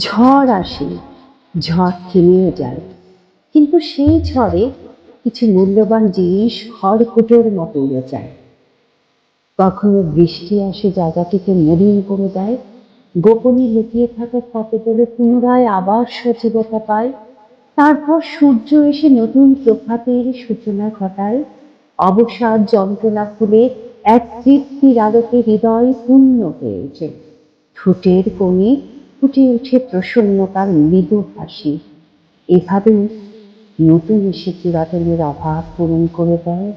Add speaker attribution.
Speaker 1: ঝড় আসে, ঝড় থেমেও যায়, কিন্তু সেই ঝড়ে কিছু মূল্যবান জিনিস খড়কুটোর মতো উড়ে যায়। কখনো বৃষ্টি আসে জায়গাটিকে মলিন করে দেয়, গোপনে লুকিয়ে থাকা ফটোগুলো পুনরায় আবার সজীবতা পায়। তারপর সূর্য এসে নতুন প্রভাতের সূচনা ঘটায়, অবসাদ যন্ত্রণা খুলে এক তৃপ্তির আলোকে হৃদয় পূর্ণ হয়ে ওঠে। ঠোঁটের কোণে ফুটে ওঠে প্রসন্নতার মৃদু হাসি। এভাবেই নতুন এসে চিরদিনের অভাব পূরণ করে দেয়।